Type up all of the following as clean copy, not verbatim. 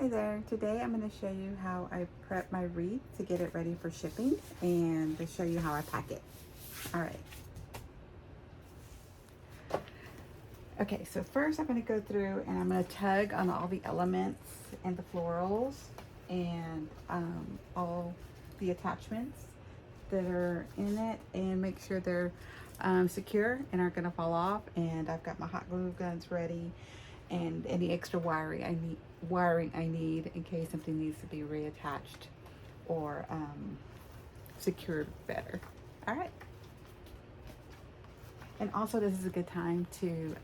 Hi there. Today I'm going to show you how I prep my wreath to get it ready for shipping and to show you how I pack it. All right. Okay, so first I'm going to go through and I'm going to tug on all the elements and the florals and all the attachments that are in it and make sure they're secure and aren't going to fall off. And I've got my hot glue guns ready and any extra wiring I need in case something needs to be reattached or secured better. All right. And also this is a good time to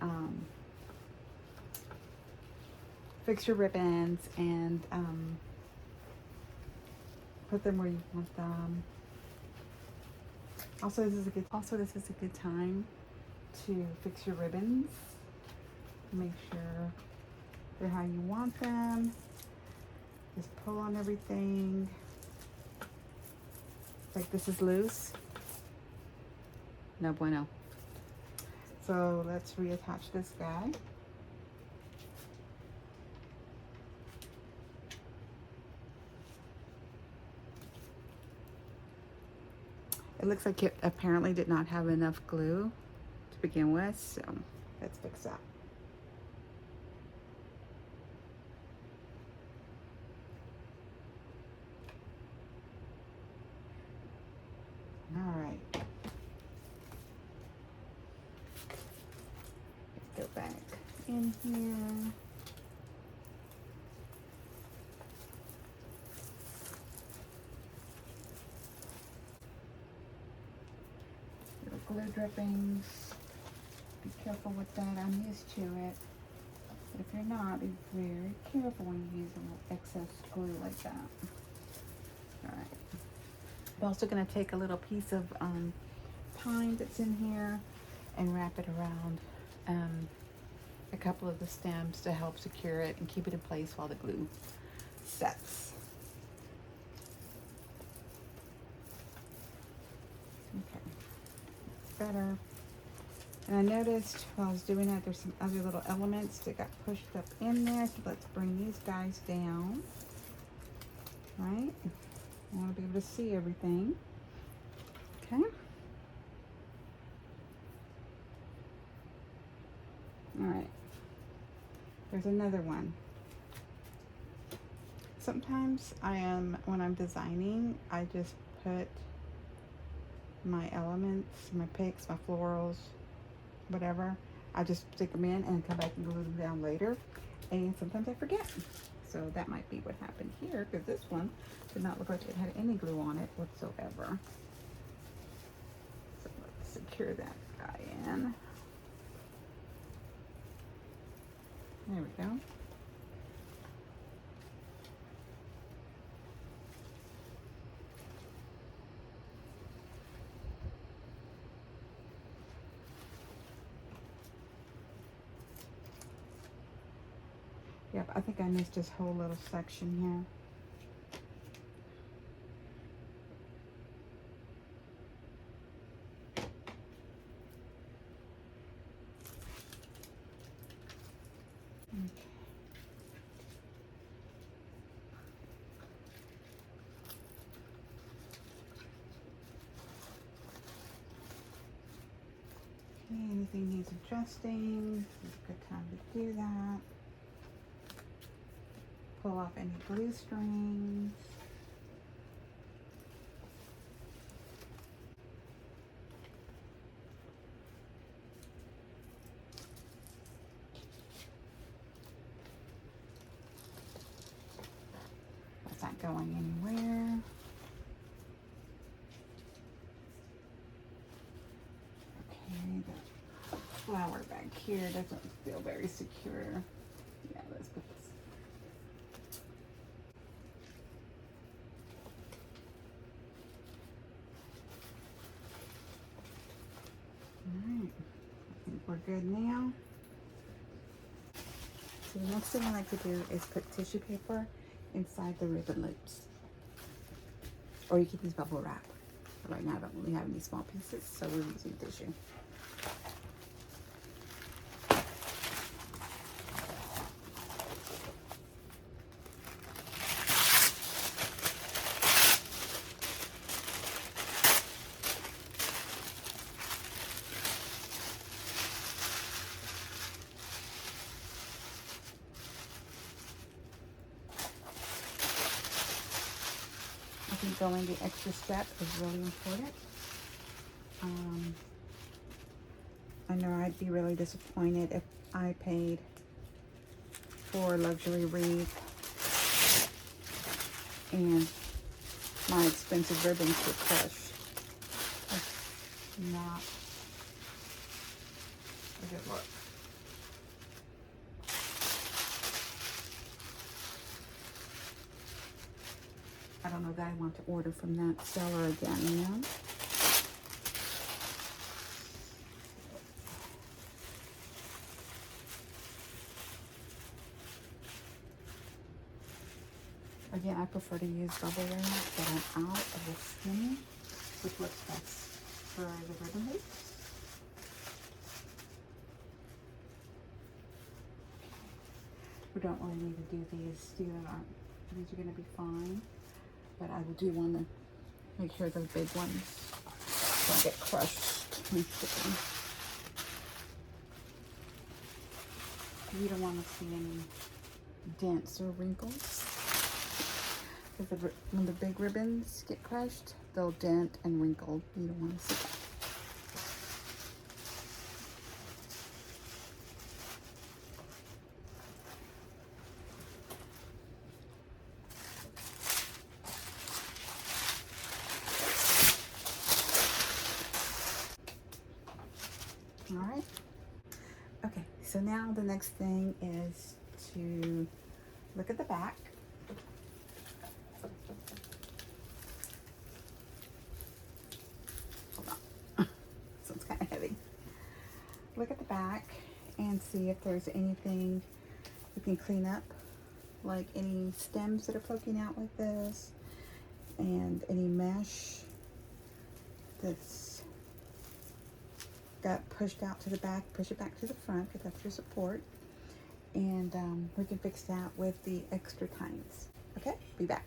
fix your ribbons and put them where you want them. Also this is a good time to fix your ribbons. Make sure they're how you want them. Just pull on everything. Like this is loose. No bueno. So let's reattach this guy. It looks like it apparently did not have enough glue to begin with, so let's fix that. All right. Let's go back in here. Little glue drippings. Be careful with that. I'm used to it. But if you're not, be very careful when you use a little excess glue like that. All right. I'm also going to take a little piece of pine that's in here and wrap it around a couple of the stems to help secure it and keep it in place while the glue sets. Okay, better. And I noticed while I was doing that, there's some other little elements that got pushed up in there. So let's bring these guys down. Right? I want to be able to see everything. Okay. All right. There's another one. Sometimes when I'm designing, I just put my elements, my picks, my florals, whatever. I just stick them in and come back and glue them down later. And sometimes I forget. So that might be what happened here, because this one did not look like it had any glue on it whatsoever. So let's secure that guy in. There we go. Yep, I think I missed this whole little section here. Anything needs adjusting, this is a good time to do that. Pull off any glue strings. That's not going anywhere. Flower back here doesn't feel very secure. Yeah, let's put this. Alright, I think we're good now. So the next thing I like to do is put tissue paper inside the ribbon loops. Or you can use bubble wrap. But right now I don't really have any small pieces, so we're using tissue. me going the extra step is really important. I know I'd be really disappointed if I paid for a luxury wreath and my expensive ribbons were crushed. That's not a good look. I don't know that I want to order from that seller again, you know? Again, I prefer to use bubble wrap that I'm out of the skinny, which works best for the ribbon loops. We don't really need to do these. These are going to be fine, but I do want to make sure those big ones don't get crushed. You don't want to see any dents or wrinkles. Because when the big ribbons get crushed, they'll dent and wrinkle. You don't want to see that. All right. Okay, so now the next thing is to look at the back. So it's kind of heavy. Look at the back and see if there's anything you can clean up, like any stems that are poking out like this, and any mesh that's got pushed out to the back. Push it back to the front because that's your support, and we can fix that with the extra tines. Okay, be back.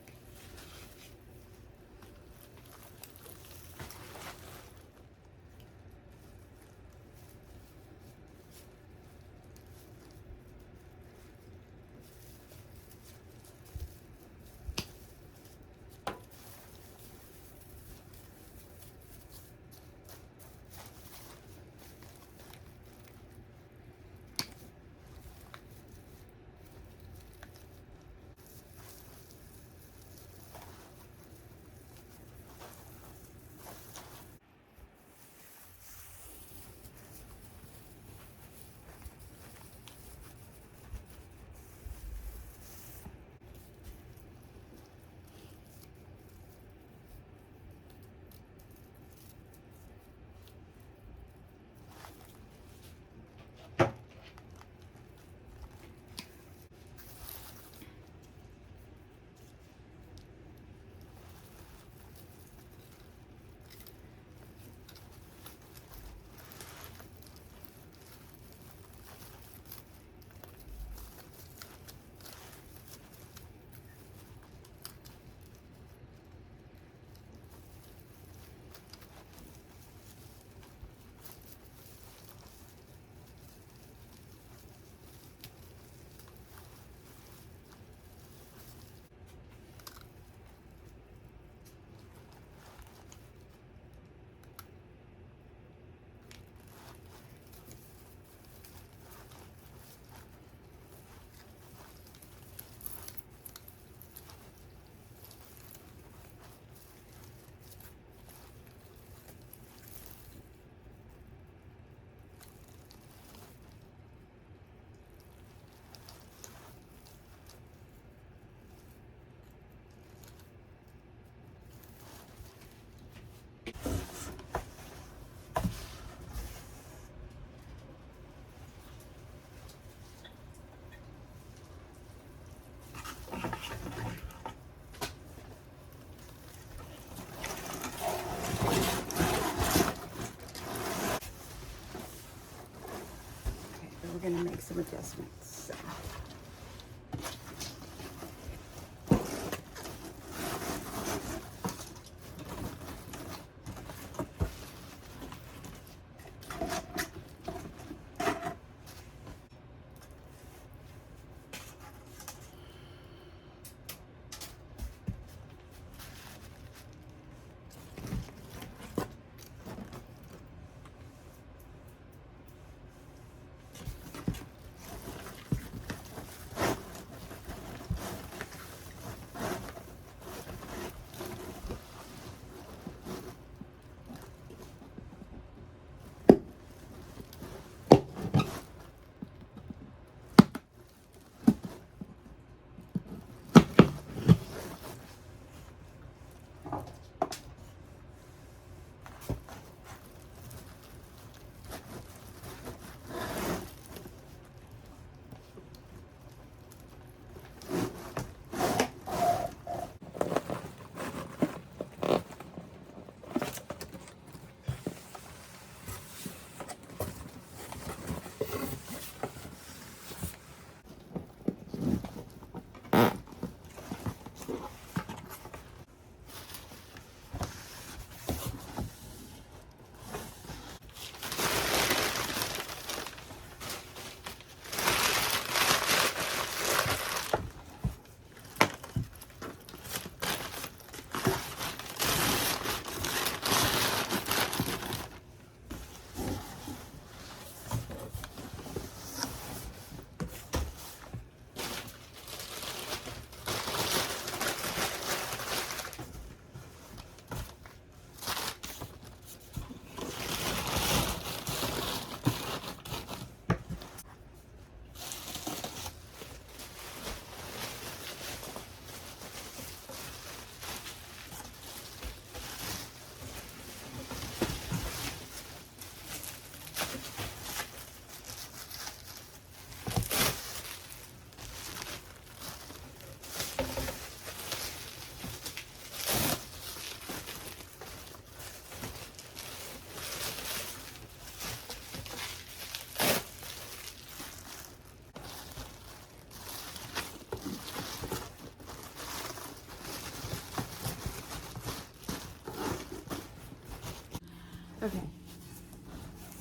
We're going to make some adjustments.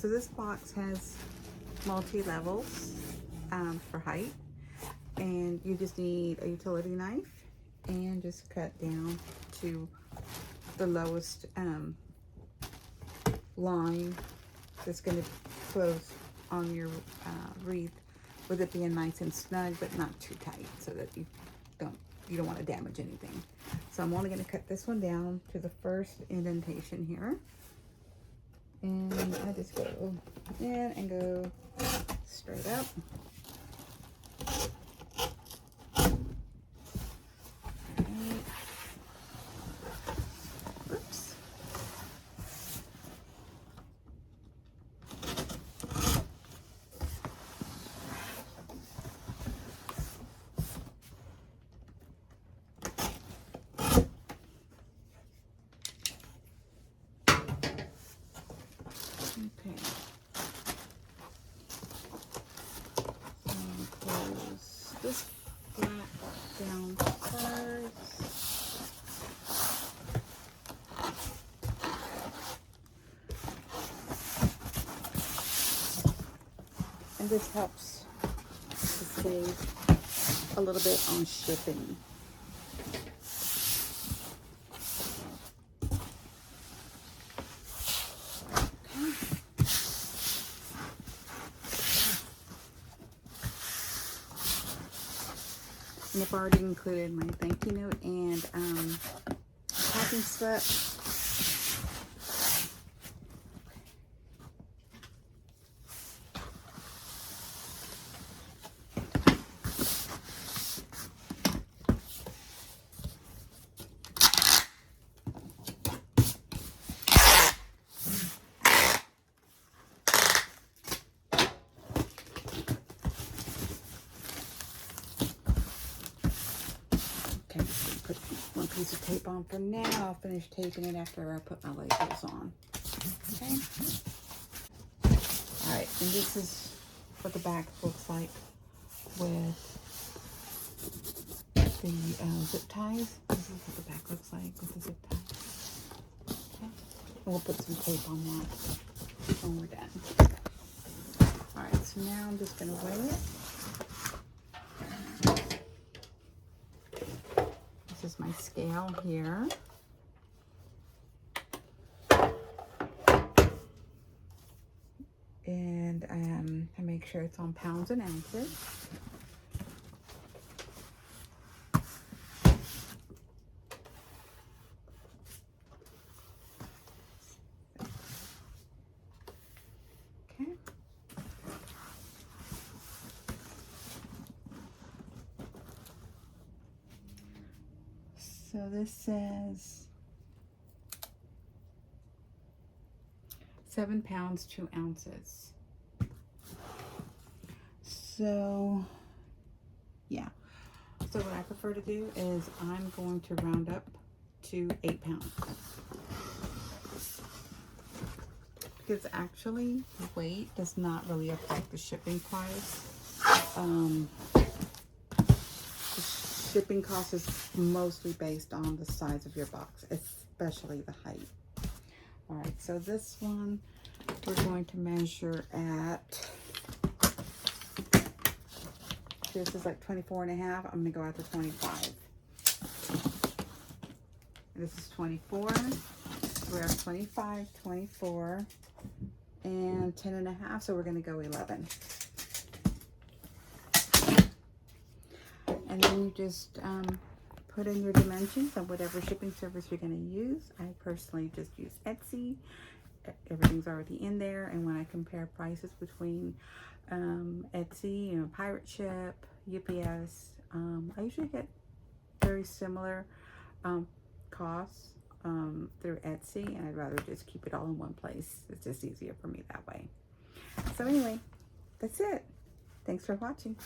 so this box has multi-levels for height, and you just need a utility knife and just cut down to the lowest line that's going to close on your wreath, with it being nice and snug but not too tight, so that you don't want to damage anything. So I'm only going to cut this one down to the first indentation here, and I just go in and go straight up. Oops. Okay. Close this flap down first. And this helps to save a little bit on shipping. And I've already included my thank you note and packing slip. Put one piece of tape on for now. I'll finish taping it after I put my labels on. Okay. Alright, and this is what the back looks like with the zip ties. This is what the back looks like with the zip ties. Okay. And we'll put some tape on that when we're done. Alright, so now I'm just going to weigh it. This is my scale here. And I make sure it's on pounds and ounces. Okay. So this says 7 pounds 2 ounces. So yeah, so what I prefer to do is I'm going to round up to 8 pounds, because actually the weight does not really affect the shipping price. The shipping cost is mostly based on the size of your box, especially the height. All right, so this one we're going to measure at, this is like 24.5. I'm gonna go out to 25. This is 24. We're at 25, 24, and 10.5. So we're gonna go 11. And then you just put in your dimensions of whatever shipping service you're going to use. I personally just use Etsy. Everything's already in there. And when I compare prices between Etsy, Pirate Ship, UPS, I usually get very similar costs through Etsy, and I'd rather just keep it all in one place. It's just easier for me that way. So anyway, that's it. Thanks for watching.